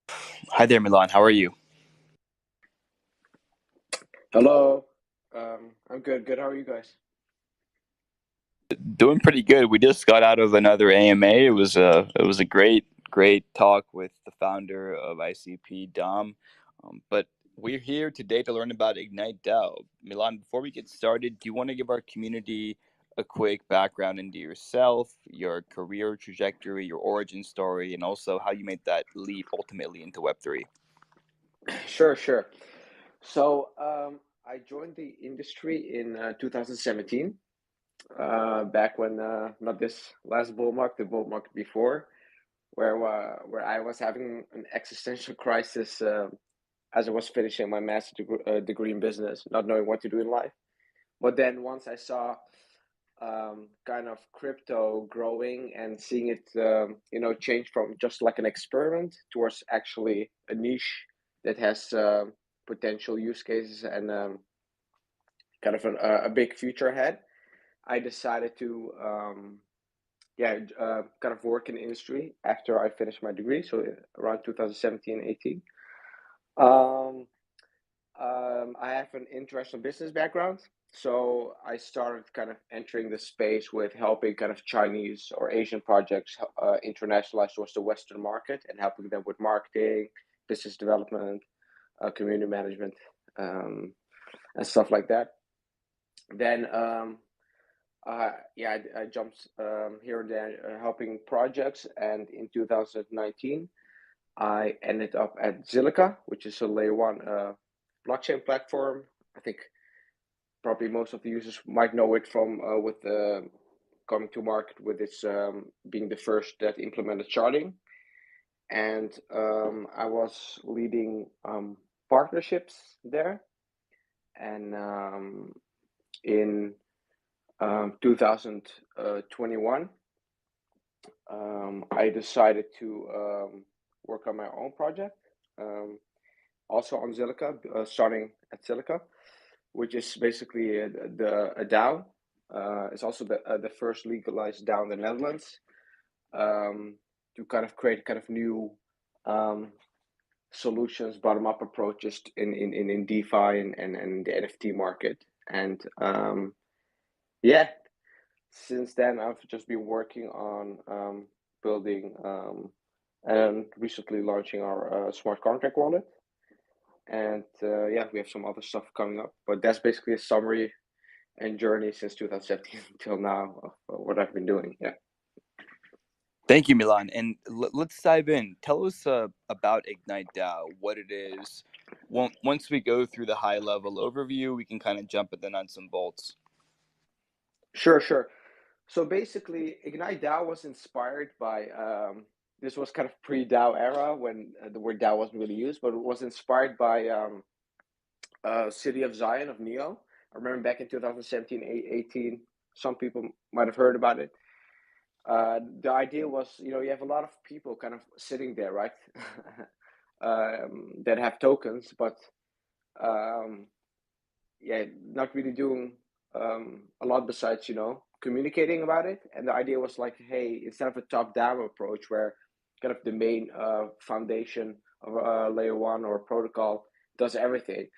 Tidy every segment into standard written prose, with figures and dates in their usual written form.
Hi there, Milan. How are you? Hello. I'm good. Good. How are you guys? Doing pretty good. We just got out of another AMA. It was a great talk with the founder of ICP, Dom. But we're here today to learn about Ignite DAO. Milan, before we get started, do you want to give our community a quick background into yourself, your career trajectory, your origin story, and also how you made that leap ultimately into Web3? Sure, sure. So, I joined the industry in 2017, back when not this last bull market, the bull market before, where I was having an existential crisis as I was finishing my degree in business, not knowing what to do in life. But then once I saw kind of crypto growing and seeing it, change from just like an experiment towards actually a niche that has potential use cases and kind of a big future ahead, I decided to, kind of work in the industry after I finished my degree. So around 2017, 18. Um, I have an international business background, so I started kind of entering the space with helping kind of Chinese or Asian projects internationalize towards the Western market and helping them with marketing, business development, community management, um, and stuff like that. Then, I jumped here and there helping projects, and in 2019, I ended up at Zilliqa, which is a layer one blockchain platform. I think probably most of the users might know it from with coming to market with its being the first that implemented sharding. And I was leading partnerships there. And in 2021, I decided to work on my own project, also on Zilliqa, starting at Zilliqa, which is basically a DAO. It's also the first legalized DAO in the Netherlands, to kind of create kind of new um, solutions, bottom up approaches in DeFi and the NFT market. And yeah, since then I've just been working on building and recently launching our smart contract wallet. And we have some other stuff coming up, but that's basically a summary and journey since 2017 until now of what I've been doing. Yeah. Thank you, Milan. And let's dive in. Tell us about Ignite DAO, what it is. Once we go through the high level overview, we can kind of jump at the nuts and bolts. Sure, sure. So basically, Ignite DAO was inspired by this was kind of pre-DAO era when the word DAO wasn't really used, but it was inspired by City of Zion of Neo. I remember back in 2017, 18, some people might have heard about it. The idea was, you have a lot of people kind of sitting there, right? That have tokens, but um, not really doing a lot besides, communicating about it. And the idea was like, hey, instead of a top-down approach where kind of the main foundation of layer one or protocol does everything,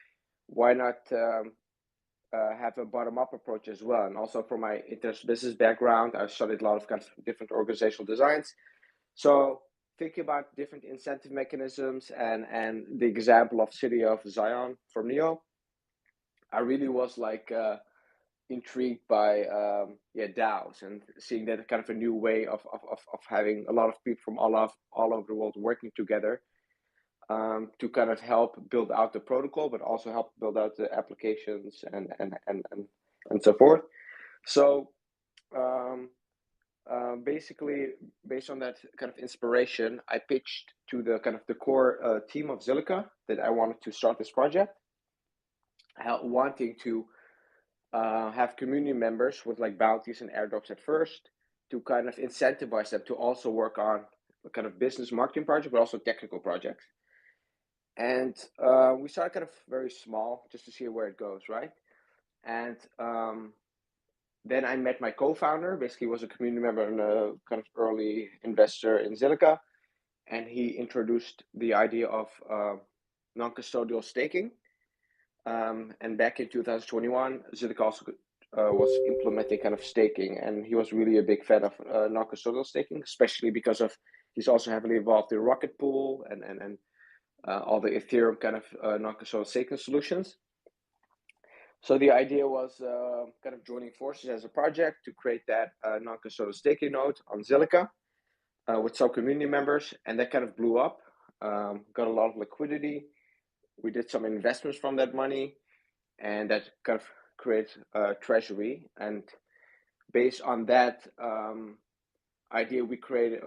why not have a bottom-up approach as well? And also from my business background, I studied a lot of kind of different organizational designs. So thinking about different incentive mechanisms and the example of City of Zion from Neo, I really was like intrigued by DAOs and seeing that kind of a new way of having a lot of people from all over the world working together to kind of help build out the protocol, but also help build out the applications and so forth. So um, basically, based on that kind of inspiration, I pitched to the kind of the core team of Zilliqa that I wanted to start this project, wanting to have community members with like bounties and airdrops at first to kind of incentivize them to also work on a kind of business marketing project, but also technical projects. And we started kind of very small just to see where it goes, right? And then I met my co-founder, basically was a community member and a kind of early investor in Zilliqa. and he introduced the idea of non-custodial staking. And back in 2021, Zilliqa also was implementing kind of staking, and he was really a big fan of non-custodial staking, especially because of he's also heavily involved in Rocket Pool and all the Ethereum kind of non-custodial staking solutions. So the idea was kind of joining forces as a project to create that non-custodial staking node on Zilliqa with some community members, and that kind of blew up. Got a lot of liquidity. We did some investments from that money, and that kind of creates a treasury. And based on that idea, we created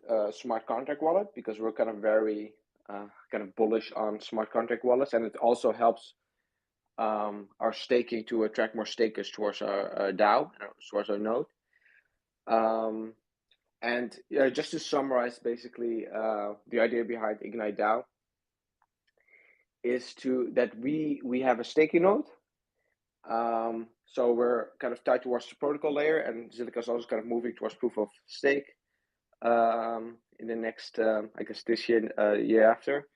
a smart contract wallet, because we're kind of very kind of bullish on smart contract wallets, and it also helps our staking to attract more stakers towards our DAO, towards our node. And just to summarize, basically, the idea behind Ignite DAO is that we have a staking node. So we're kind of tied towards the protocol layer, and Zilliqa is also kind of moving towards proof of stake in the next, I guess this year, year after.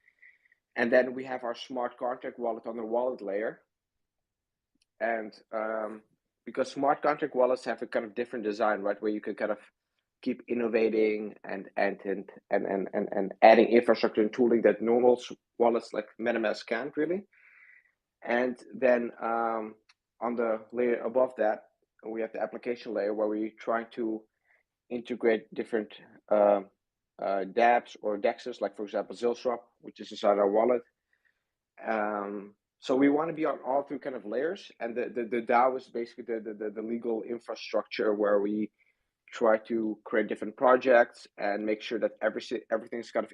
And then we have our smart contract wallet on the wallet layer. And because smart contract wallets have a kind of different design, right, where you can kind of keep innovating and adding infrastructure and tooling that normal wallets like MetaMask can't really. And then on the layer above that, we have the application layer, where we try to integrate different dApps or DEXs, like for example Zilliqa, which is inside our wallet. So we want to be on all three kind of layers, and the DAO is basically the legal infrastructure where we try to create different projects and make sure that everything's kind of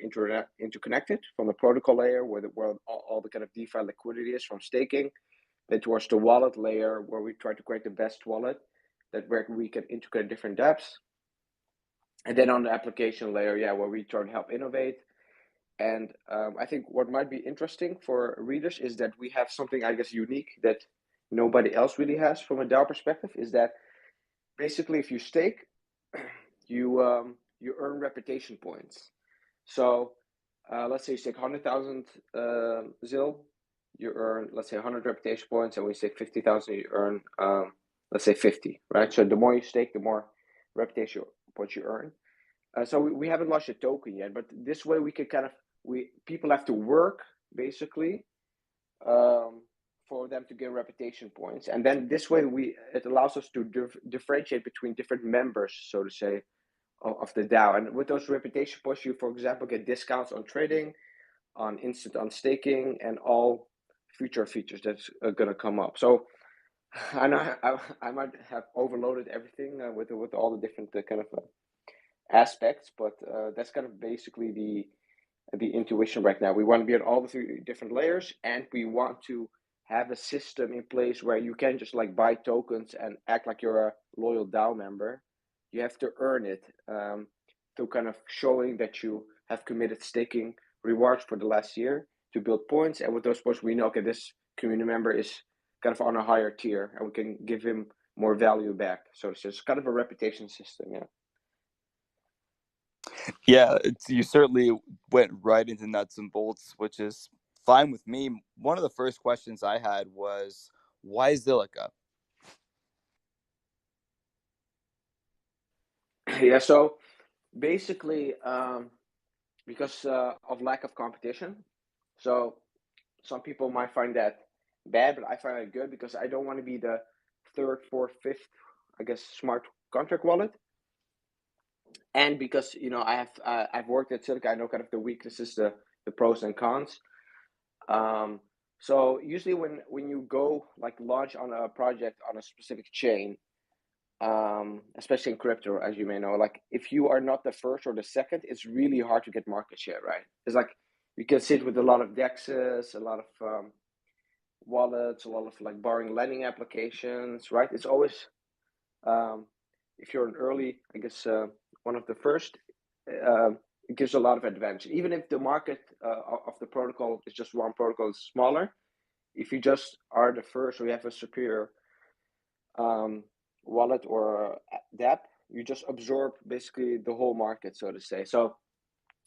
interconnected, from the protocol layer where all the kind of DeFi liquidity is from staking, then towards the wallet layer where we try to create the best wallet where we can integrate different dApps, and then on the application layer, where we try to help innovate. And I think what might be interesting for readers is that we have something, I guess, unique that nobody else really has from a DAO perspective, is that basically if you stake, you earn reputation points. So let's say you stake 100,000 ZIL, you earn, let's say, 100 reputation points, and we stake 50,000, you earn, let's say 50, right? So the more you stake, the more reputation points you earn. So we haven't launched a token yet, but this way we can kind of, people have to work basically for them to get reputation points, and then this way it allows us to differentiate between different members, so to say, of the DAO. And with those reputation points, you, for example, get discounts on trading, on instant on staking, and all future features that's going to come up. So I know I might have overloaded everything with all the different kind of aspects, but that's kind of basically the intuition right now. We want to be on all the three different layers, and we want to have a system in place where you can just like buy tokens and act like you're a loyal DAO member. You have to earn it through kind of showing that you have committed staking rewards for the last year to build points, and with those points we know, okay, this community member is kind of on a higher tier, and we can give him more value back. So it's kind of a reputation system. Yeah, you certainly went right into nuts and bolts, which is fine with me. One of the first questions I had was, why Zilliqa? Yeah, so basically because of lack of competition. So some people might find that bad, but I find it good, because I don't want to be the third, fourth, fifth, I guess, smart contract wallet. And because I've worked at Zilliqa, I know kind of the weaknesses, the pros and cons. So usually when you go like launch on a project on a specific chain, especially in crypto, as you may know, like if you are not the first or the second, it's really hard to get market share, right? It's like you can sit with a lot of DEXs, a lot of wallets, a lot of like borrowing lending applications, right? It's always if you're an early, I guess, one of the first, it gives a lot of advantage. Even if the market of the protocol is just one protocol, is smaller, if you just are the first or you have a superior wallet or dApp, you just absorb basically the whole market, so to say. So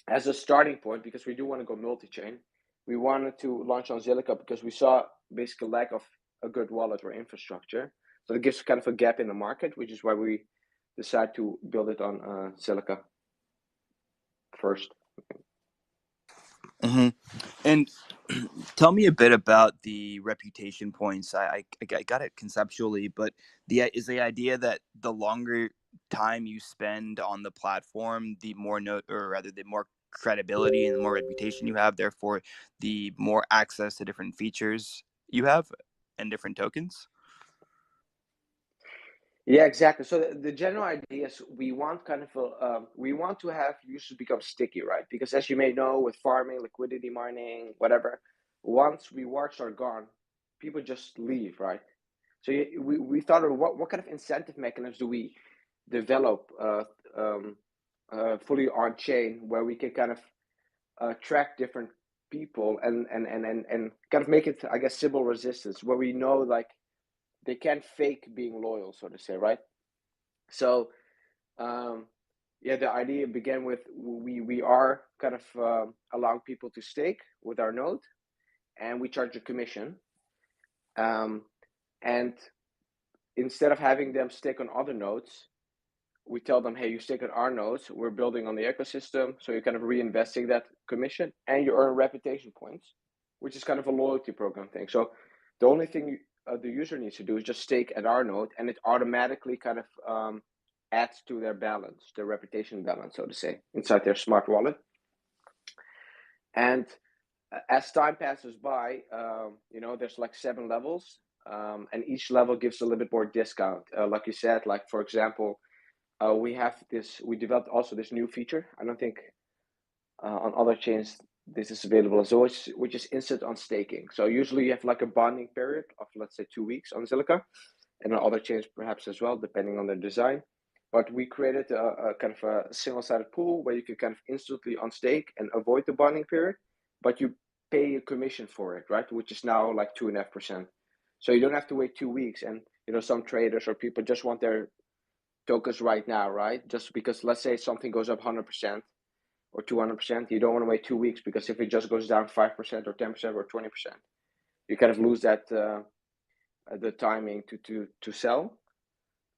as a starting point, because we do want to go multi-chain, we wanted to launch on Zilliqa because we saw basically lack of a good wallet or infrastructure. So it gives kind of a gap in the market, which is why we decided to build it on Zilliqa first. Mm-hmm. And tell me a bit about the reputation points. I got it conceptually, but is the idea that the longer time you spend on the platform, the more the more credibility and the more reputation you have, therefore the more access to different features you have and different tokens? Yeah, exactly. So the general idea is we want kind of we want to have users become sticky, right? Because as you may know, with farming, liquidity mining, whatever, once rewards are gone, people just leave, right? So we thought of what kind of incentive mechanisms do we develop fully on chain where we can kind of track different people and kind of make it, I guess, symbol resistance, where we know like they can't fake being loyal, so to say, right? So yeah, the idea began with we are kind of allowing people to stake with our node, and we charge a commission. And instead of having them stake on other nodes, we tell them, hey, you stake on our nodes. We're building on the ecosystem, so you're kind of reinvesting that commission, and you earn reputation points, which is kind of a loyalty program thing. So the only thing the user needs to do is just stake at our node, and it automatically kind of adds to their balance, their reputation balance, so to say, inside their smart wallet. And as time passes by, there's like 7 levels, and each level gives a little bit more discount. Like you said, like for example, we developed also this new feature. I don't think on other chains this is available as well, which is instant on staking. So usually you have like a bonding period of, let's say, 2 weeks on Zilliqa, and on other chains perhaps as well, depending on their design. But we created a kind of a single-sided pool where you can kind of instantly on stake and avoid the bonding period, but you pay a commission for it, right? Which is now like 2.5%. So you don't have to wait 2 weeks. And some traders or people just want their tokens right now, right? Just because, let's say something goes up 100% or 200%, you don't want to wait 2 weeks, because if it just goes down 5% or 10% or 20%, you kind of lose that the timing to sell.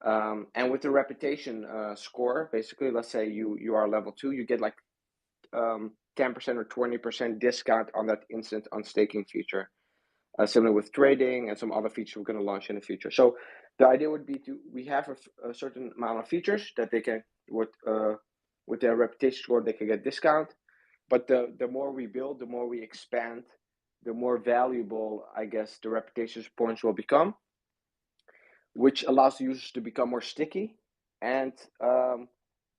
And with the reputation score, basically, let's say you are level 2, you get like 10% or 20% discount on that instant on staking feature. Similar with trading and some other features we're going to launch in the future. So the idea would be we have a certain amount of features that they can, with their reputation score, they can get discount. But the more we build, the more we expand, the more valuable, I guess, the reputation points will become, which allows the users to become more sticky, and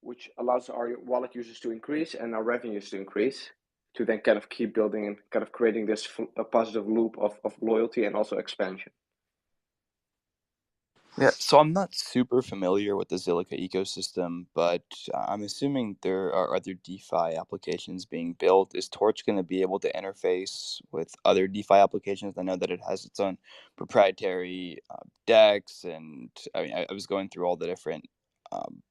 which allows our wallet users to increase and our revenues to increase, to then kind of keep building and kind of creating this a positive loop of loyalty and also expansion. Yeah, so I'm not super familiar with the Zilliqa ecosystem, but I'm assuming there are other DeFi applications being built. Is Torch going to be able to interface with other DeFi applications? I know that it has its own proprietary DEX, and I mean, I was going through all the different um,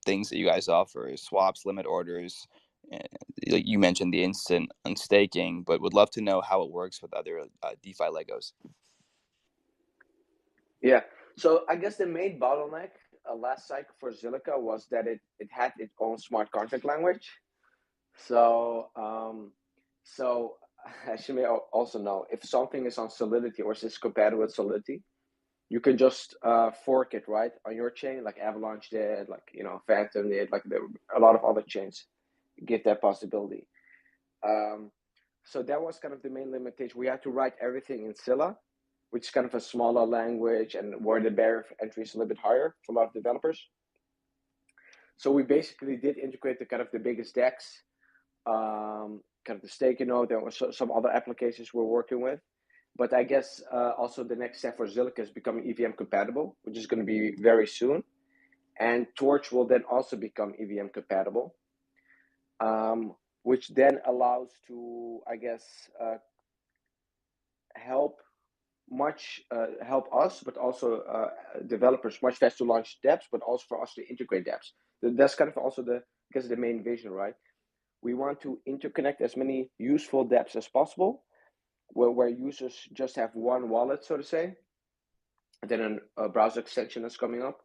things that you guys offer: swaps, limit orders. And, like you mentioned, the instant unstaking, but would love to know how it works with other DeFi Legos. Yeah. So I guess the main bottleneck last cycle for Zilliqa was that it had its own smart contract language. So so as you may also know, if something is on Solidity or is compatible with Solidity, you can just fork it right on your chain, like Avalanche did, like Phantom did, like a lot of other chains give that possibility. So that was kind of the main limitation. We had to write everything in Scilla, which is kind of a smaller language and where the barrier of entry is a little bit higher for a lot of developers. So we basically did integrate the kind of the biggest DEX, kind of the staking node. There were some other applications we're working with. But I guess also the next step for Zilliqa is becoming EVM compatible, which is going to be very soon. And Torch will then also become EVM compatible, which then allows to, I guess, help us, but also developers much faster to launch dApps, but also for us to integrate dApps. That's kind of also the main vision, right? we want to interconnect as many useful dApps as possible, where users just have one wallet, so to say, and then a browser extension that's coming up,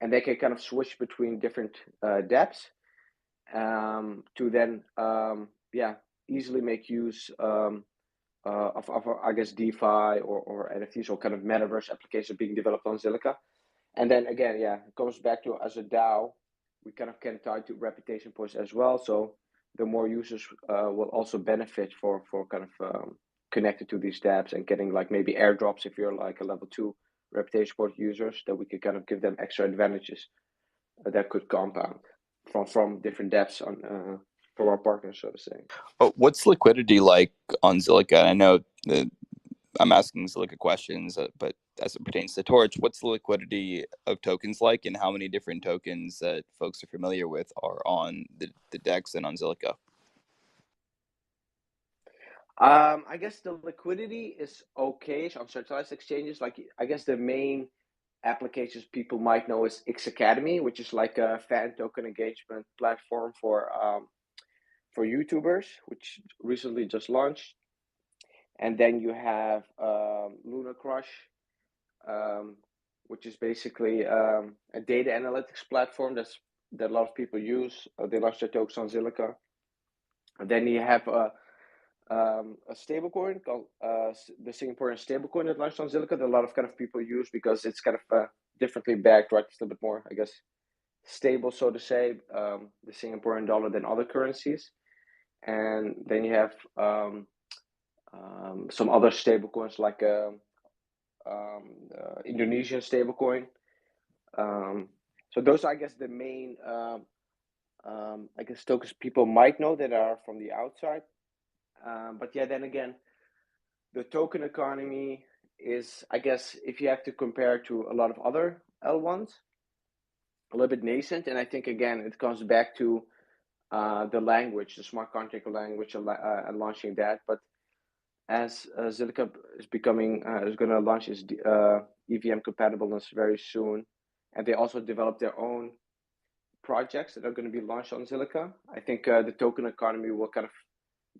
and they can kind of switch between different dApps to then easily make use of I guess DeFi or NFTs or kind of metaverse applications being developed on Zilliqa. And then again, it comes back to, as a DAO, we kind of can tie to reputation points as well. So the more users will also benefit for kind of connected to these dApps and getting like maybe airdrops if you're like a level 2 reputation point users, that we could kind of give them extra advantages that could compound from different dApps on from our partners, so to say. Oh, what's liquidity like on Zilliqa? I know that I'm asking Zilliqa questions, but as it pertains to Torch, what's the liquidity of tokens like, and how many different tokens that folks are familiar with are on the DEX and on Zilliqa? I guess the liquidity is okay on centralized exchanges. Like, I guess the main applications people might know is X Academy, which is like a fan token engagement platform for YouTubers, which recently just launched. And then you have Luna Crush, which is basically a data analytics platform that a lot of people use. They launched their tokens on Zilliqa. And then you have a stablecoin called the Singaporean stablecoin that launched on Zilliqa that a lot of kind of people use because it's kind of differently backed, right? It's a little bit more, I guess, stable, so to say, the Singaporean dollar than other currencies. And then you have some other stablecoins like Indonesian stablecoin. So those are, I guess, the main I guess tokens people might know that are from the outside. But yeah, then again, the token economy is, I guess, if you have to compare to a lot of other L1s, a little bit nascent. And I think, again, it comes back to the language, the smart contract language, and launching that. But as Zilliqa is becoming, is going to launch its EVM compatibleness very soon, and they also develop their own projects that are going to be launched on Zilliqa, I think the token economy will kind of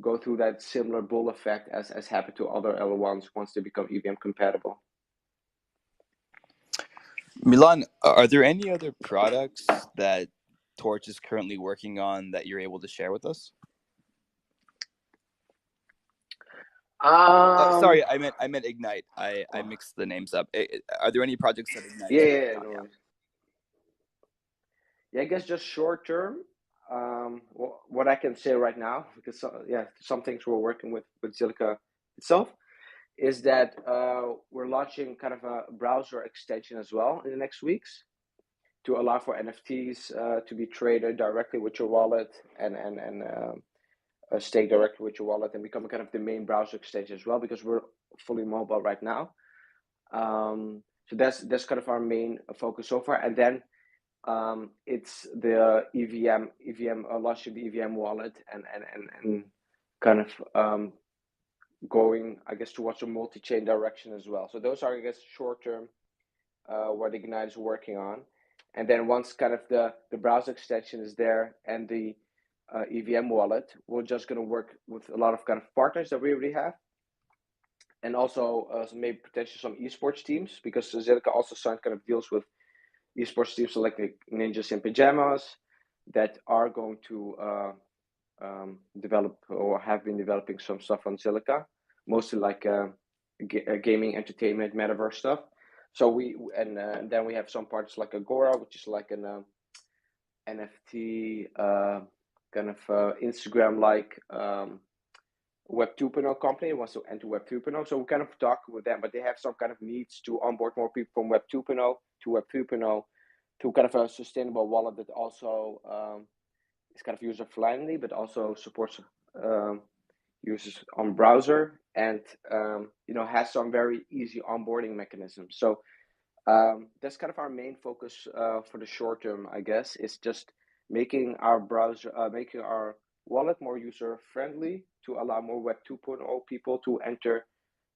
go through that similar bull effect as happened to other L1s once they become EVM compatible. Milan, are there any other products that Torch is currently working on that you're able to share with us? Sorry, I meant Ignite. I mixed the names up. Are there any projects that Ignite? Yeah, no worries. Yeah, I guess just short term. What I can say right now, because some things we're working with Zilliqa itself, is that we're launching kind of a browser extension as well in the next weeks to allow for NFTs to be traded directly with your wallet and stake directly with your wallet and become kind of the main browser extension as well, because we're fully mobile right now. So that's kind of our main focus so far. And then it's the EVM launching the EVM wallet and kind of going, I guess, towards a multi-chain direction as well. So those are, I guess, short term what Ignite is working on. And then once kind of the browser extension is there and the EVM wallet, we're just going to work with a lot of kind of partners that we already have, and also maybe potentially some esports teams, because Zilliqa also signed kind of deals with esports teams like Ninjas in Pajamas that are going to develop or have been developing some stuff on Zilliqa, mostly like gaming, entertainment, metaverse stuff. So then we have some parts like Agora, which is like an NFT kind of Instagram-like Web 2.0 company wants to enter Web 3.0. So we kind of talk with them, but they have some kind of needs to onboard more people from Web 2.0 to Web 3.0 to kind of a sustainable wallet that also is kind of user friendly, but also supports users on browser and has some very easy onboarding mechanisms. So that's kind of our main focus for the short term, I guess, is just making our browser, making our wallet more user friendly to allow more Web 2.0 people to enter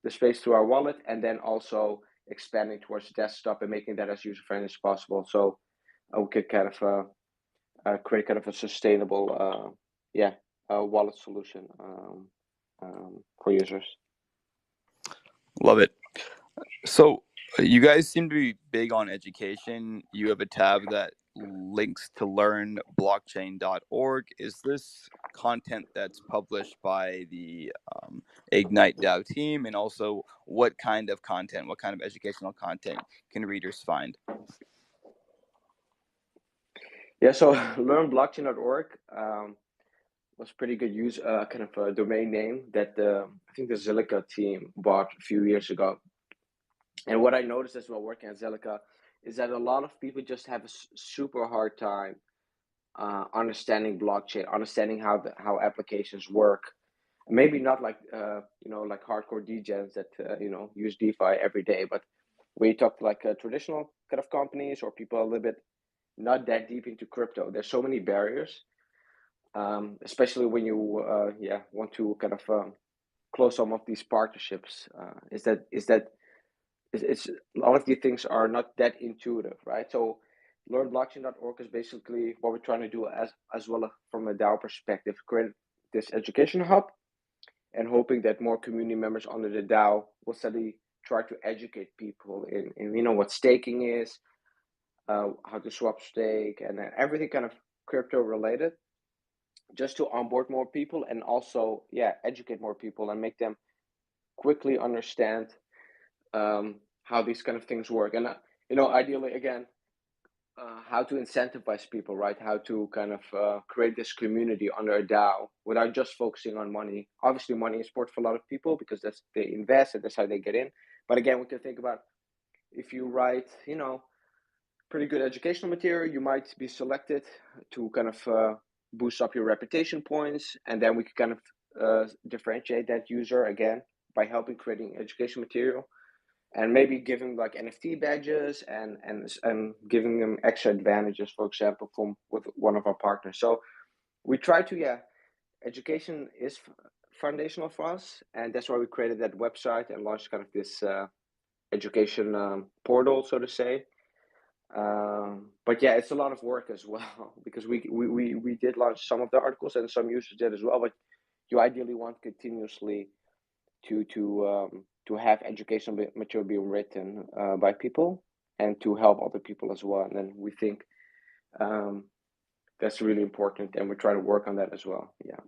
the space through our wallet, and then also expanding towards desktop and making that as user friendly as possible. So we could kind of create kind of a sustainable wallet solution for users. Love it. So you guys seem to be big on education. You have a tab that links to learnblockchain.org. Is this content that's published by the Ignite DAO team? And also, what kind of content, what kind of educational content can readers find? Yeah, so learnblockchain.org was pretty good use, kind of a domain name that I think the Zilliqa team bought a few years ago. And what I noticed as well working at Zilliqa is that a lot of people just have a super hard time understanding blockchain, understanding how applications work. Maybe not like like hardcore degens that use DeFi every day, but when you talk to like traditional kind of companies or people a little bit not that deep into crypto, there's so many barriers, especially when you want to kind of close some of these partnerships. Is that it's a lot of these things are not that intuitive, right? So learnblockchain.org is basically what we're trying to do as well from a DAO perspective, create this education hub and hoping that more community members under the DAO will steadily try to educate people in what staking is, how to swap stake, and everything kind of crypto related, just to onboard more people and also educate more people and make them quickly understand how these kind of things work. And ideally, again, how to incentivize people, right? How to kind of create this community under a DAO without just focusing on money. Obviously, money is important for a lot of people because they invest and that's how they get in. But again, we can think about if you write, pretty good educational material, you might be selected to kind of boost up your reputation points, and then we can kind of differentiate that user again by helping creating education material. And maybe giving like NFT badges and giving them extra advantages, for example, with one of our partners. So we try to education is foundational for us, and that's why we created that website and launched kind of this education portal, so to say. But yeah, it's a lot of work as well because we did launch some of the articles and some users did as well. But you ideally want continuously to have educational material being written by people and to help other people as well. And then we think that's really important, and we're trying to work on that as well. Yeah.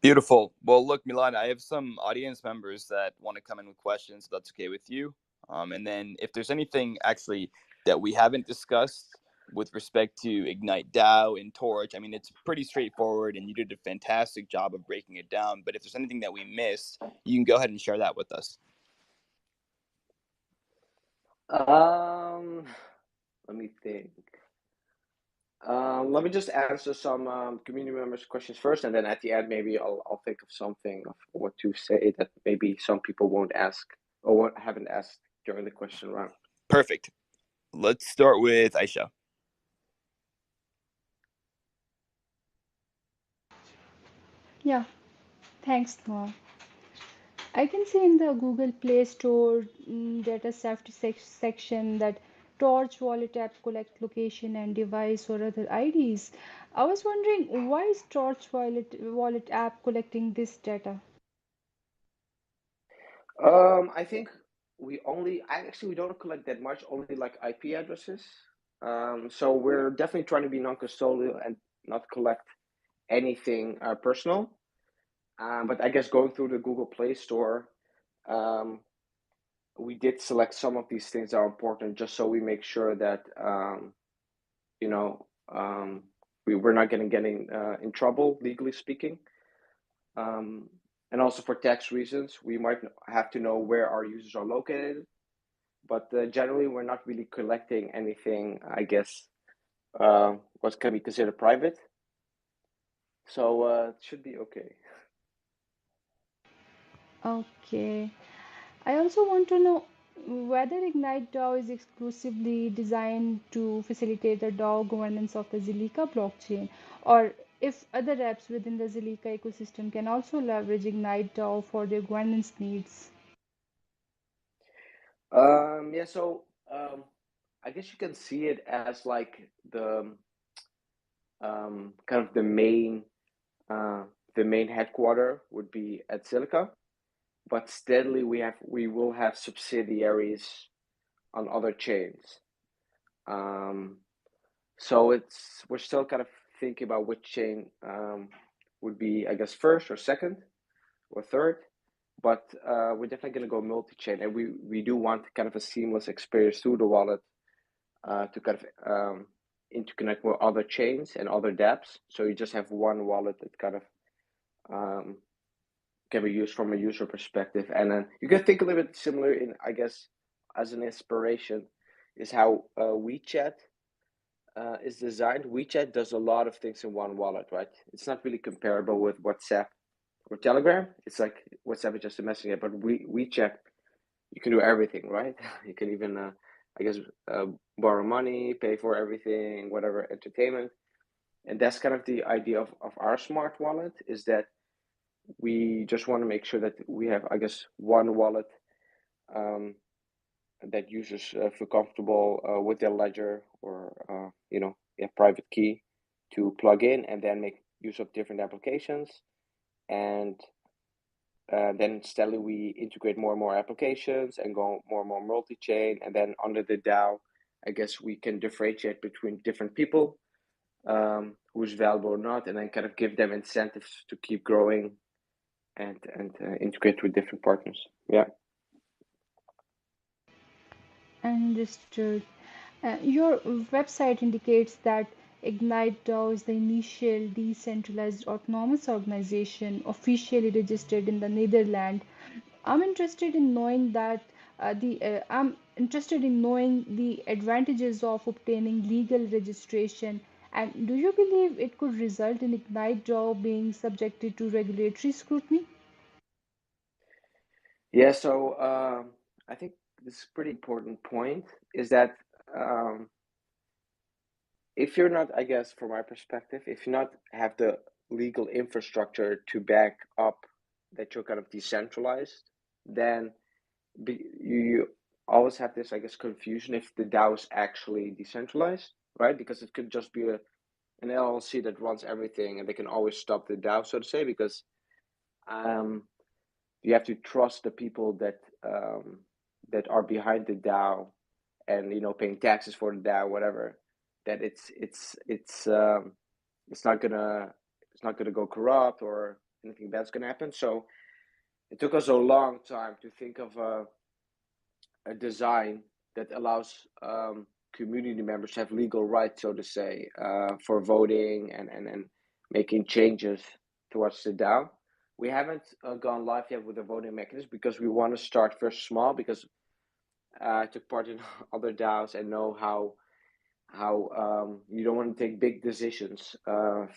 Beautiful. Well, look, Milan, I have some audience members that want to come in with questions. If that's okay with you. And then if there's anything actually that we haven't discussed with respect to Ignite DAO and Torch, I mean, it's pretty straightforward and you did a fantastic job of breaking it down. But if there's anything that we missed, you can go ahead and share that with us. Let me think. Let me just answer some community members' questions first, and then at the end, maybe I'll think of something of what to say that maybe some people won't ask or haven't asked during the question round. Perfect. Let's start with Aisha. Yeah, thanks, Noah. I can see in the Google Play Store data safety section that Torch Wallet app collect location and device or other IDs. I was wondering why is Torch Wallet app collecting this data? I think we don't collect that much, only like IP addresses. So we're definitely trying to be non-custodial and not collect anything personal. But I guess going through the Google Play Store, we did select some of these things that are important, just so we make sure that you know we're not getting in trouble legally speaking. And also for tax reasons, we might have to know where our users are located. But generally, we're not really collecting anything, I guess, what can be considered private. So it should be okay. Okay. I also want to know whether Ignite DAO is exclusively designed to facilitate the DAO governance of the Zilliqa blockchain, or if other apps within the Zilliqa ecosystem can also leverage Ignite DAO for their governance needs. Yeah, so I guess you can see it as like the kind of the main The main headquarter would be at Zilliqa, but steadily we will have subsidiaries on other chains. So we're still kind of thinking about which chain would be, I guess, first or second or third, but we're definitely going to go multi-chain, and we do want kind of a seamless experience through the wallet to kind of interconnect with other chains and other dApps. So you just have one wallet that kind of can be used from a user perspective, and then you can think a little bit similar in, I guess, as an inspiration, is how WeChat is designed. WeChat does a lot of things in one wallet, right? It's not really comparable with WhatsApp or Telegram. It's like WhatsApp is just a messaging app, but WeChat, you can do everything, right? You can even, I guess, borrow money, pay for everything, whatever, entertainment. And that's kind of the idea of our smart wallet, is that we just want to make sure that we have, I guess, one wallet that users feel comfortable with their ledger or private key to plug in and then make use of different applications. And then steadily we integrate more and more applications and go more and more multi-chain. And then under the DAO, I guess we can differentiate between different people, who's valuable or not, and then kind of give them incentives to keep growing and integrate with different partners. Yeah. Understood. Your website indicates that Ignite DAO is the initial decentralized autonomous organization officially registered in the Netherlands. I'm interested in knowing the advantages of obtaining legal registration. And do you believe it could result in Ignite DAO being subjected to regulatory scrutiny? Yeah, so I think this is a pretty important point, is that if you're not, I guess, from my perspective, if you not have the legal infrastructure to back up that you're kind of decentralized, then you always have this, I guess, confusion if the DAO is actually decentralized, right? Because it could just be an LLC that runs everything, and they can always stop the DAO, so to say, because you have to trust the people that are behind the DAO, and paying taxes for the DAO, whatever. That it's not gonna go corrupt or anything bad's gonna happen. So it took us a long time to think of a design that allows community members to have legal rights, so to say, for voting and making changes towards the DAO. We haven't gone live yet with the voting mechanism because we want to start first small, because I took part in other DAOs and know how you don't want to take big decisions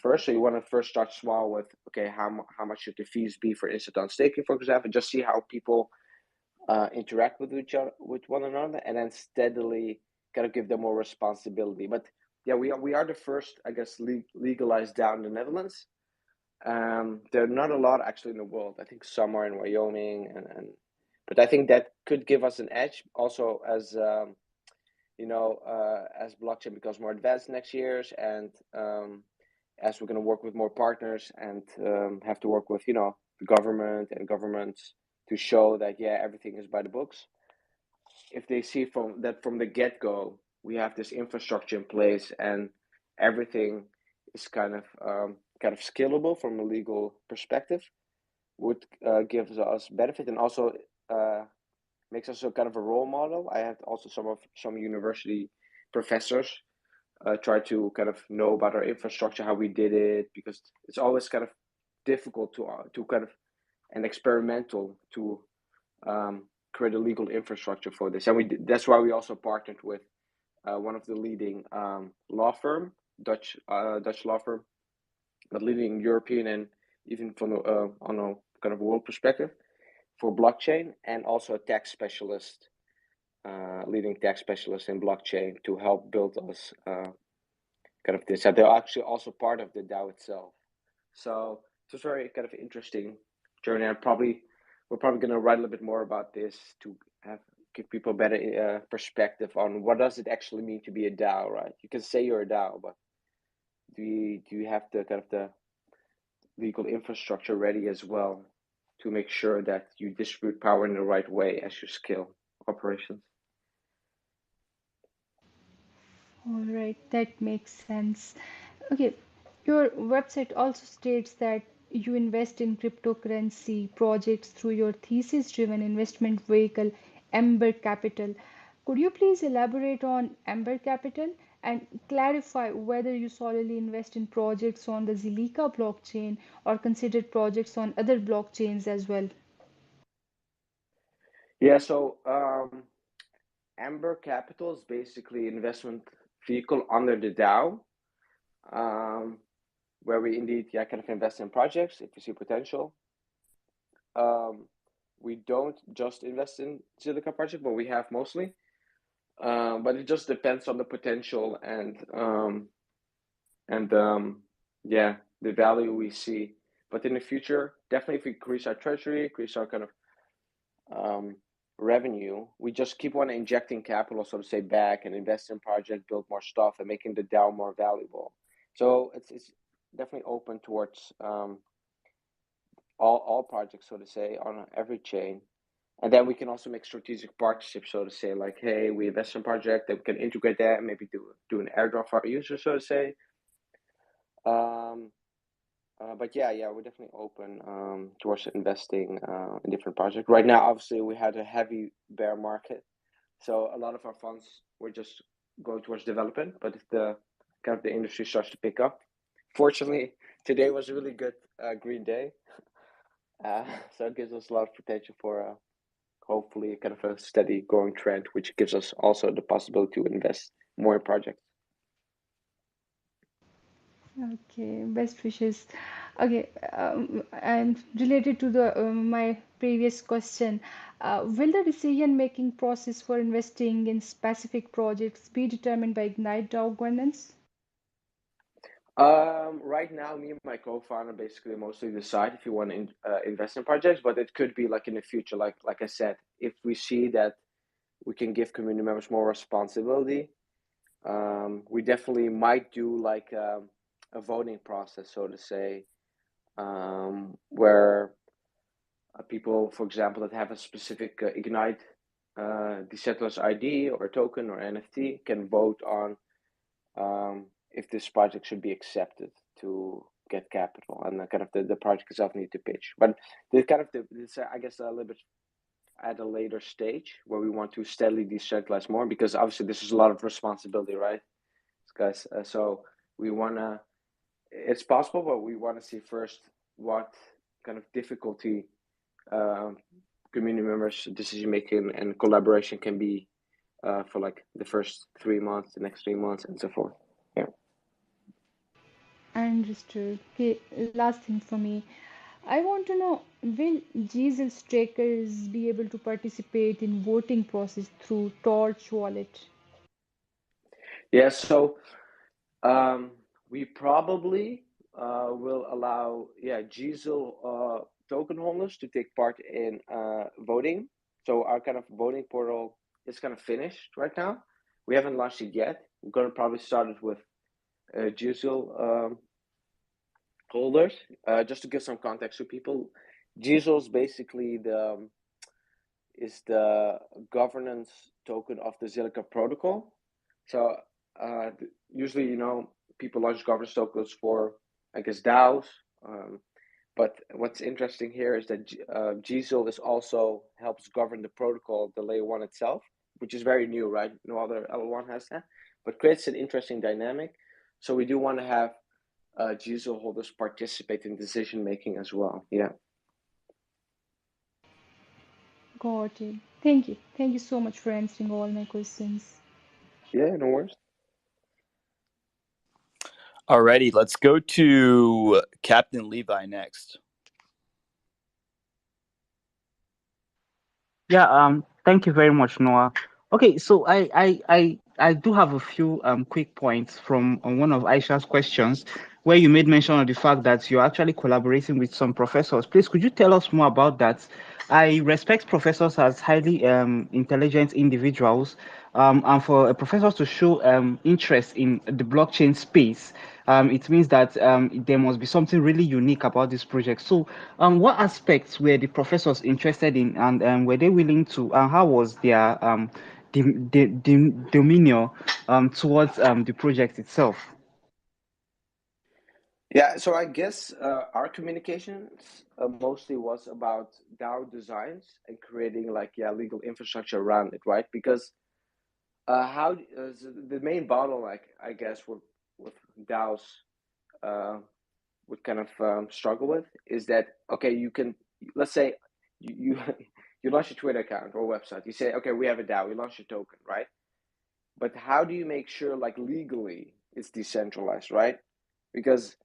first. So you want to first start small with, okay, how much should the fees be, for instance, on staking, for example, just see how people interact with with one another, and then steadily kind of give them more responsibility. But yeah, we are the first, I guess, legalized DAO in the Netherlands. There are not a lot actually in the world. I think some are in Wyoming, but I think that could give us an edge also as as blockchain becomes more advanced next years, and as we're going to work with more partners and have to work with the government and governments to show that everything is by the books. If they see from the get-go we have this infrastructure in place and everything is kind of scalable from a legal perspective, would gives us benefit, and also makes us a kind of a role model. I had also some university professors try to kind of know about our infrastructure, how we did it, because it's always kind of difficult to kind of and experimental to create a legal infrastructure for this. And that's why we also partnered with one of the leading law firm, Dutch law firm, but leading European and even from on a kind of world perspective for blockchain, and also a tax specialist, leading tax specialist in blockchain, to help build us kind of this. They're actually also part of the DAO itself. So it was very kind of interesting journey. We're probably going to write a little bit more about this to give people a better perspective on what does it actually mean to be a DAO, right? You can say you're a DAO, but do you have the kind of legal infrastructure ready as well to make sure that you distribute power in the right way as you scale operations. All right, that makes sense. Okay, your website also states that you invest in cryptocurrency projects through your thesis-driven investment vehicle, Ember Capital. Could you please elaborate on Ember Capital and clarify whether you solely invest in projects on the Zilliqa blockchain or consider projects on other blockchains as well? Yeah, so Amber Capital is basically investment vehicle under the DAO, where we indeed kind of invest in projects if we see potential. We don't just invest in Zilliqa project, but we have mostly. But it just depends on the potential and the value we see. But in the future, definitely if we increase our treasury, increase our kind of revenue, we just keep on injecting capital, so to say, back and invest in projects, build more stuff, and making the DAO more valuable. So it's definitely open towards all projects, so to say, on every chain. And then we can also make strategic partnerships, so to say, like, hey, we invest in a project, that we can integrate that and maybe do an airdrop for our users, so to say. But yeah, we're definitely open towards investing in different projects. Right now, obviously, we had a heavy bear market, so a lot of our funds were just going towards development. But if the kind of the industry starts to pick up, fortunately, today was a really good green day, so it gives us a lot of potential for hopefully kind of a steady growing trend, which gives us also the possibility to invest more in projects. Okay, best wishes. Okay, and related to the my previous question, will the decision-making process for investing in specific projects be determined by Ignite DAO governance? Right now, me and my co-founder basically mostly decide if you want to invest in projects, but it could be like in the future, like I said, if we see that we can give community members more responsibility, we definitely might do like a voting process, so to say, where people, for example, that have a specific Ignite decentralized ID or token or NFT can vote on if this project should be accepted to get capital, and kind of the project itself need to pitch. But this I guess a little bit at a later stage where we want to steadily decentralize more, because obviously this is a lot of responsibility, right, guys? So we wanna, it's possible, but we want to see first what kind of difficulty community members' decision making and collaboration can be for like the first 3 months, the next 3 months, and so forth. Yeah. Understood. Okay, last thing for me. I want to know, will Jesus Strikers be able to participate in voting process through Torch wallet? Yeah. So we probably will allow Diesel token holders to take part in voting. So our kind of voting portal is kind of finished right now. We haven't launched it yet. We're going to probably start it with Diesel holders. Just to give some context to people, Diesel is basically the governance token of the Zilliqa protocol. So usually, people launch governance tokens for, I guess, DAOs. But what's interesting here is that GZIL is also helps govern the protocol, the layer one itself, which is very new, right? No other L1 has that, but creates an interesting dynamic. So we do want to have GZIL holders participate in decision making as well. Yeah. Got it. Thank you. Thank you so much for answering all my questions. Yeah, no worries. Alrighty, let's go to Captain Levi next. Yeah, thank you very much, Noah. Okay, so I do have a few quick points from one of Aisha's questions, where you made mention of the fact that you're actually collaborating with some professors. Please, could you tell us more about that? I respect professors as highly intelligent individuals, And for a professor to show interest in the blockchain space, it means that there must be something really unique about this project. So, what aspects were the professors interested in, and were they willing to? How was their demeanor towards the project itself? Yeah, so I guess our communications mostly was about DAO designs and creating like legal infrastructure around it, right? Because the main bottleneck, I guess, with DAOs would kind of struggle with is that okay, you can, let's say you you launch a Twitter account or website. You say, okay, we have a DAO. We launch a token, right? But how do you make sure like legally it's decentralized, right? Because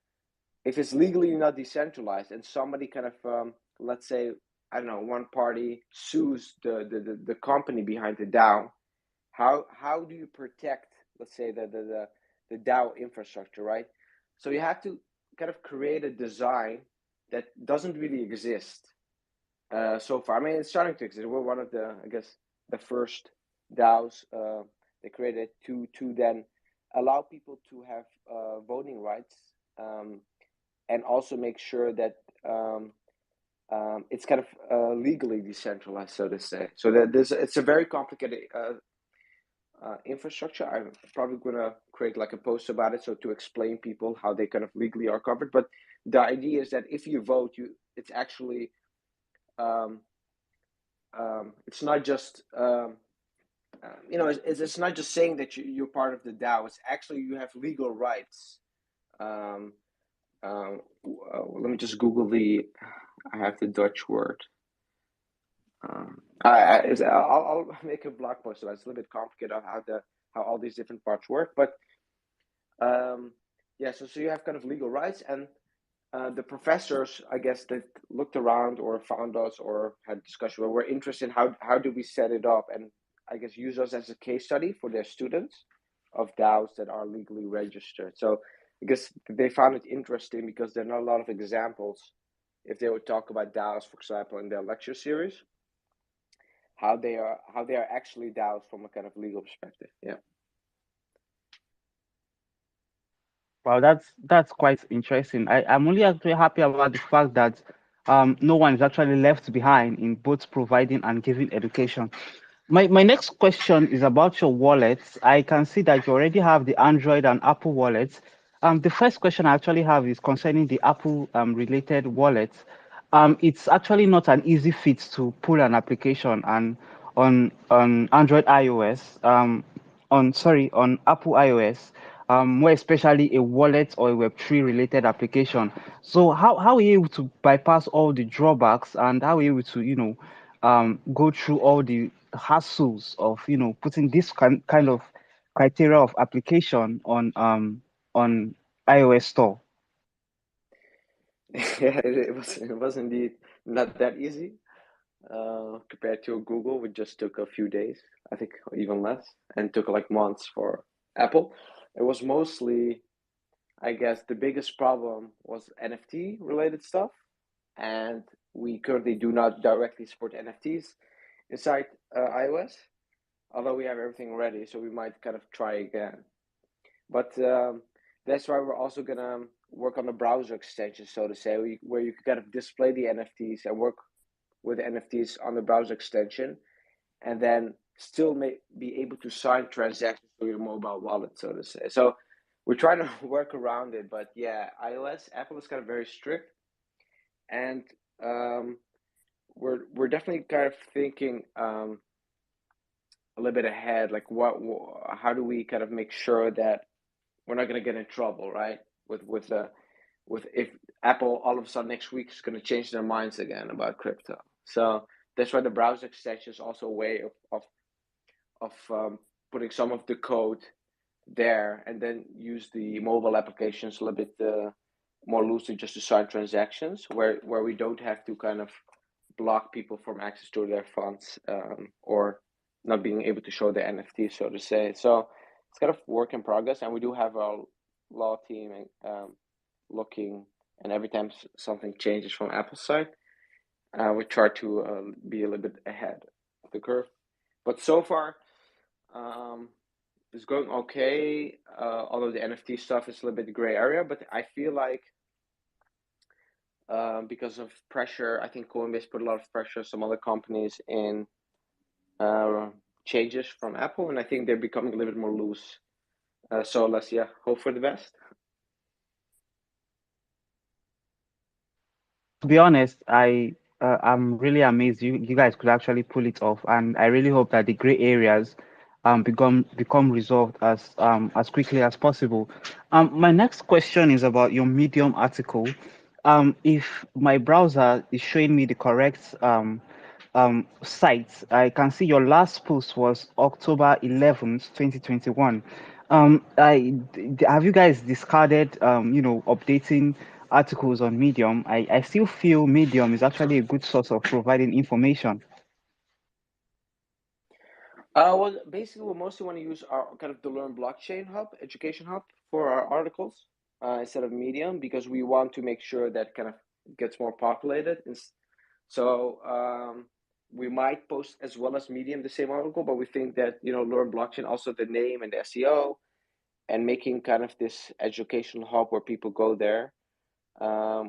if it's legally not decentralized and somebody kind of let's say, I don't know, one party sues the company behind the DAO, how do you protect, let's say, the DAO infrastructure, right? So you have to kind of create a design that doesn't really exist so far. I mean, it's starting to exist. We're one of the, I guess, the first DAOs they created to then allow people to have voting rights, and also make sure that it's kind of legally decentralized, so to say. So that it's a very complicated infrastructure. I'm probably going to create like a post about it, so to explain people how they kind of legally are covered. But the idea is that if you vote, it's actually it's not just it's not just saying that you're part of the DAO. It's actually you have legal rights. Let me just Google I have the Dutch word. I'll make a blog post about it. It's a little bit complicated on how all these different parts work, but yeah. So you have kind of legal rights, and the professors, I guess, that looked around or found us or had discussion were interested in how do we set it up, and I guess use us as a case study for their students of DAOs that are legally registered. So I guess they found it interesting because there are not a lot of examples if they would talk about DAOs, for example, in their lecture series, how they are actually DAOs from a kind of legal perspective. Yeah. Wow, that's quite interesting. I'm only actually happy about the fact that no one is actually left behind in both providing and giving education. My next question is about your wallets. I can see that you already have the Android and Apple wallets. The first question I actually have is concerning the Apple related wallets. It's actually not an easy feat to pull an application and on Android iOS, on Apple iOS, more especially a wallet or a Web3 related application. So how are you able to bypass all the drawbacks, and how are you able to, go through all the hassles of, putting this kind of criteria of application on iOS store? Yeah, it was indeed not that easy compared to Google, which just took a few days, I think even less, and took like months for Apple. It was mostly, I guess, the biggest problem was NFT related stuff, and we currently do not directly support NFTs inside iOS, although we have everything ready, so we might kind of try again. But that's why we're also gonna work on the browser extension, so to say, where you can kind of display the NFTs and work with the NFTs on the browser extension, and then still may be able to sign transactions through your mobile wallet, so to say. So we're trying to work around it, but yeah, Apple is kind of very strict, and we're definitely kind of thinking a little bit ahead, like how do we kind of make sure that we're not going to get in trouble, right? With if Apple all of a sudden next week is going to change their minds again about crypto. So that's why the browser extension is also a way of putting some of the code there, and then use the mobile applications a little bit more loosely just to sign transactions, where we don't have to kind of block people from access to their funds, or not being able to show the NFT, so to say. So it's kind of work in progress, and we do have a law team looking, and every time something changes from Apple's side, we try to be a little bit ahead of the curve. But so far, is going okay. Although the NFT stuff is a little bit gray area, but I feel like because of pressure, I think Coinbase put a lot of pressure, some other companies in changes from Apple, and I think they're becoming a little bit more loose. So let's hope for the best. To be honest, I'm really amazed you guys could actually pull it off, and I really hope that the gray areas become resolved as quickly as possible. My next question is about your Medium article. If my browser is showing me the correct site, I can see your last post was October 11th, 2021. Have you guys discarded, updating articles on Medium? I still feel Medium is actually a good source of providing information. Well, basically, we mostly want to use our kind of the Learn Blockchain Hub, education hub for our articles instead of Medium because we want to make sure that kind of gets more populated. So we might post as well as Medium the same article, but we think that Learn Blockchain, also the name and the SEO, and making kind of this educational hub where people go there,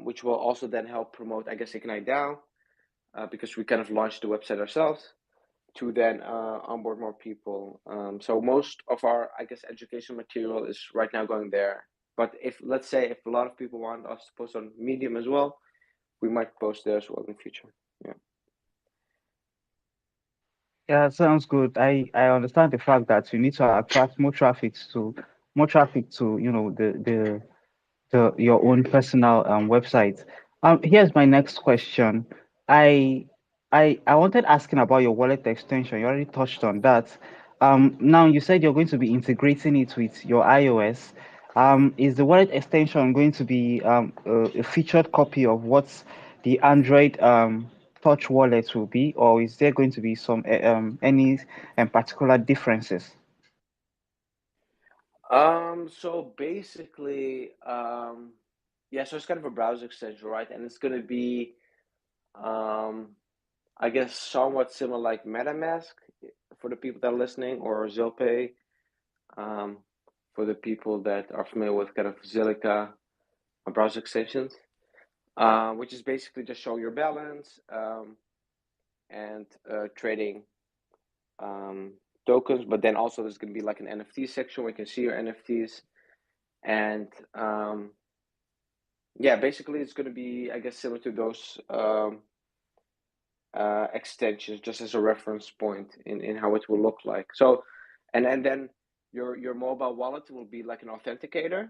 which will also then help promote, I guess, Ignite DAO because we kind of launched the website ourselves to then onboard more people. So most of our, I guess, education material is right now going there. But let's say if a lot of people want us to post on Medium as well, we might post there as well in the future. Yeah. Yeah, sounds good. I understand the fact that you need to attract more traffic to your own personal website. Here's my next question. I I wanted asking about your wallet extension. You already touched on that. Now you said you're going to be integrating it with your iOS. Is the wallet extension going to be a featured copy of what the Android Touch wallet will be, or is there going to be some any particular differences? So basically, so it's kind of a browser extension, right? And it's going to be, I guess, somewhat similar like MetaMask for the people that are listening, or Zilpay for the people that are familiar with kind of Zilliqa browser extensions, which is basically just show your balance and trading tokens. But then also there's going to be like an NFT section where you can see your NFTs. And basically it's going to be, I guess, similar to those extensions, just as a reference point in how it will look like. So, and then your mobile wallet will be like an authenticator.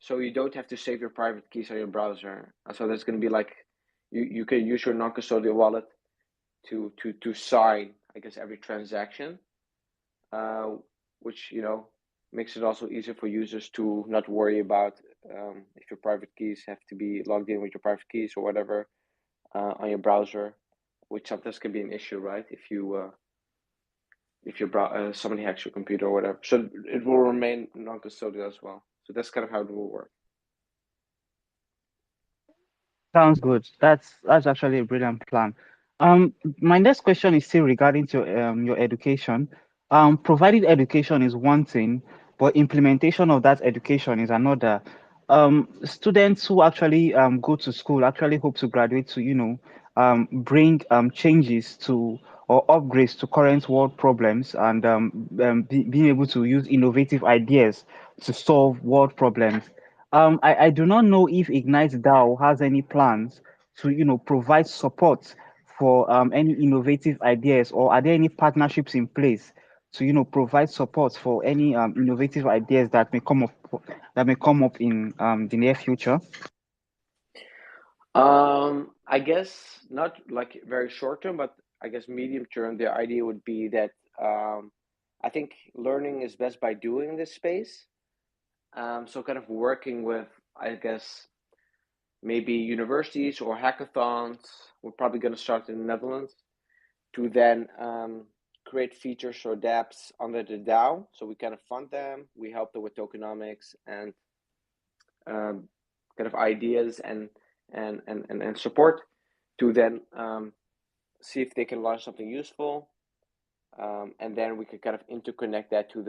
So you don't have to save your private keys on your browser. So there's going to be like, you can use your non-custodial wallet to sign, I guess, every transaction, which makes it also easier for users to not worry about if your private keys have to be logged in with your private keys or whatever on your browser, which sometimes can be an issue, right? If somebody hacks your computer or whatever. So it will remain non-custodial as well. So that's kind of how it will work. Sounds good. That's actually a brilliant plan. Um, my next question is still regarding to your education. Provided education is one thing, but implementation of that education is another. Students who actually go to school actually hope to graduate to, bring changes to or upgrades to current world problems and being able to use innovative ideas to solve world problems. I do not know if Ignite DAO has any plans to, provide support for any innovative ideas, or are there any partnerships in place to, provide support for any innovative ideas that may come up in the near future? I guess not like very short term, but I guess medium term, the idea would be that I think learning is best by doing in this space. So kind of working with, I guess, maybe universities or hackathons. We're probably going to start in the Netherlands to then create features or dApps under the DAO. So we kind of fund them. We help them with tokenomics and kind of ideas and support to then see if they can launch something useful. and then we can kind of interconnect that to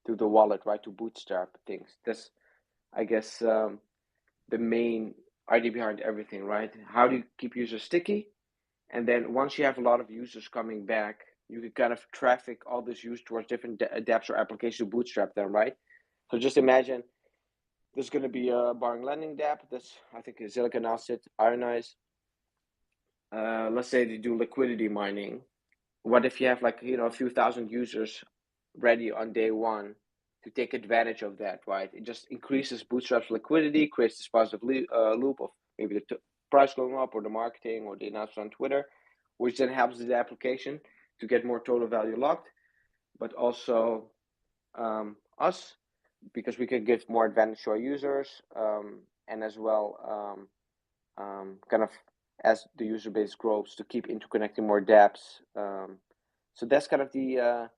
the wallet, right? To bootstrap things. That's, I guess, the main idea behind everything, right? How do you keep users sticky? And then once you have a lot of users coming back, you can kind of traffic all this use towards different dApps or applications to bootstrap them, right? So just imagine there's going to be a borrowing lending dApp. That's, I think Zilliqa announced it, Ionize. Let's say they do liquidity mining. What if you have like, a few thousand users ready on day one to take advantage of that, right? It just increases Bootstrap's liquidity, creates this positive loop of maybe the price going up or the marketing or the announcement on Twitter, which then helps the application to get more total value locked, but also us, because we can give more advantage to our users, and as well, kind of as the user base grows, to keep interconnecting more dApps. So that's kind of the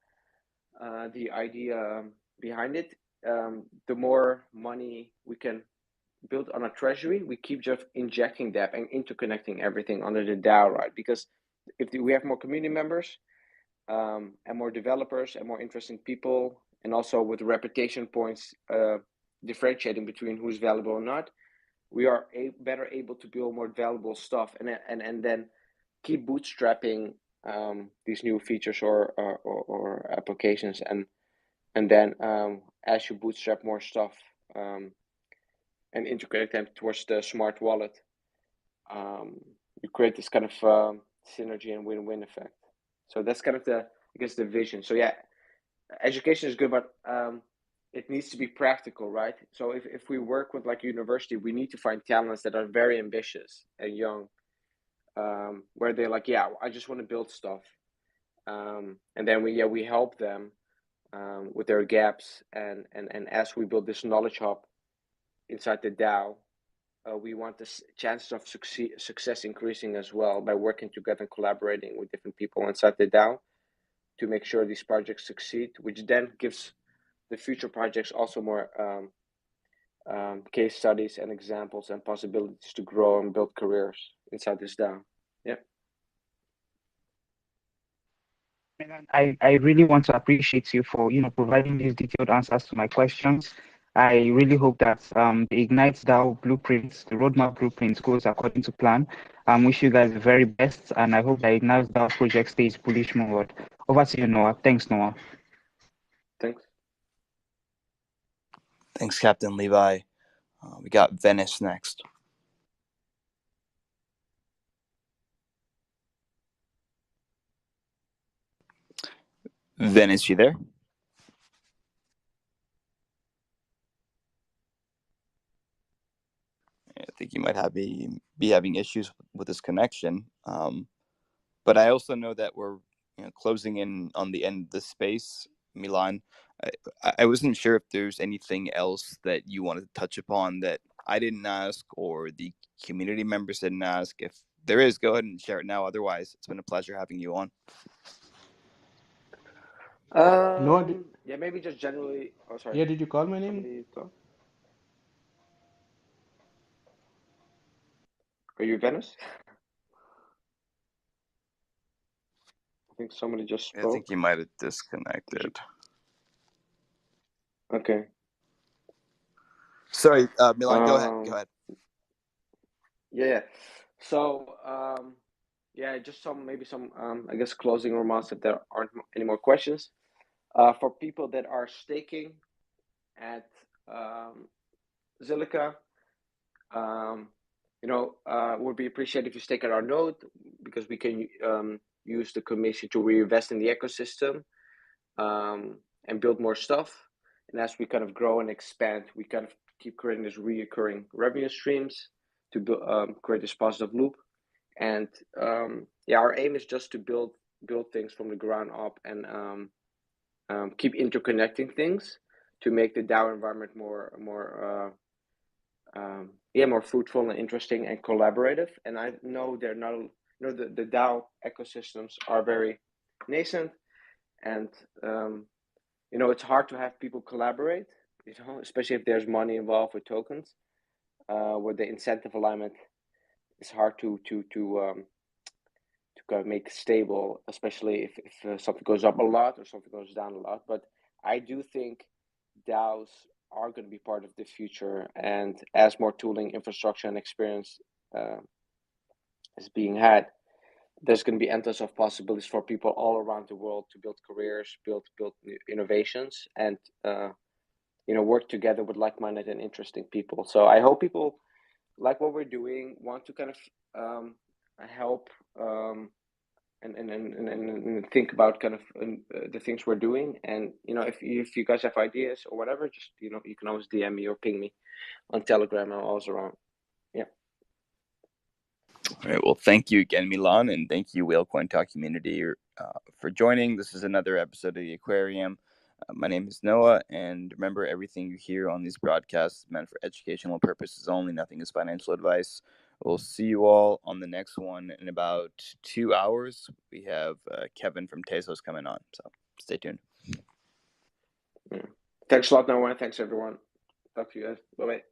idea behind it. The more money we can build on a treasury, we keep just injecting dApp and interconnecting everything under the DAO, right? Because if we have more community members, and more developers and more interesting people, and also with reputation points differentiating between who's valuable or not, we are better able to build more valuable stuff, and then keep bootstrapping these new features or applications, and then as you bootstrap more stuff and integrate them towards the smart wallet, you create this kind of synergy and win-win effect. So that's kind of the vision. So yeah, education is good, but it needs to be practical, right? So if we work with like university, we need to find talents that are very ambitious and young, where they're like, yeah, I just want to build stuff, and then we help them with their gaps, and as we build this knowledge hub inside the DAO, we want the chances of success increasing as well by working together and collaborating with different people inside the DAO to make sure these projects succeed, which then gives the future projects also more case studies and examples and possibilities to grow and build careers inside this DAO. Yeah. I really want to appreciate you for providing these detailed answers to my questions. I really hope that the Ignite DAO blueprint, the roadmap blueprint, goes according to plan. Wish you guys the very best, and I hope that Ignite DAO project stays bullish forward. Over to you, Noah. Thanks, Noah. Thanks. Thanks, Captain Levi. We got Venice next. Venice, you there? I think you might be having issues with this connection. But I also know that we're closing in on the end of the space. Milan, I wasn't sure if there's anything else that you wanted to touch upon that I didn't ask or the community members didn't ask. If there is, go ahead and share it now. Otherwise, it's been a pleasure having you on. Yeah, maybe just generally. Oh, sorry. Yeah, did you call my name? Are you Venice? I think somebody just spoke. I think you might have disconnected. Okay. Sorry, Milan, go ahead. Yeah. So, yeah, just maybe some I guess closing remarks if there aren't any more questions. For people that are staking at Zilliqa, would be appreciated if you stake at our node, because we can use the commission to reinvest in the ecosystem and build more stuff. And as we kind of grow and expand, we kind of keep creating this reoccurring revenue streams to create this positive loop. And our aim is just to build things from the ground up and keep interconnecting things to make the DAO environment more fruitful and interesting and collaborative. And I know they're not, the DAO ecosystems are very nascent, and it's hard to have people collaborate, especially if there's money involved with tokens, where the incentive alignment is hard to kind of make it stable, especially if something goes up a lot or something goes down a lot. But I do think DAOs are going to be part of the future, and as more tooling, infrastructure, and experience is being had, there's going to be endless of possibilities for people all around the world to build careers, build new innovations, and work together with like-minded and interesting people. So I hope people like what we're doing, want to kind of help and think about kind of the things we're doing. And if you guys have ideas or whatever, just you can always DM me or ping me on Telegram. I'm always around. Yeah. All right. Well, thank you again, Milan, and thank you, Whalecoin Talk community, for joining. This is another episode of the Aquarium. My name is Noah, and remember, everything you hear on these broadcasts is meant for educational purposes only. Nothing is financial advice. We'll see you all on the next one in about 2 hours. We have Kevin from Tezos coming on, so stay tuned. Thanks a lot, Noah. Thanks, everyone. Talk to you guys. Bye-bye.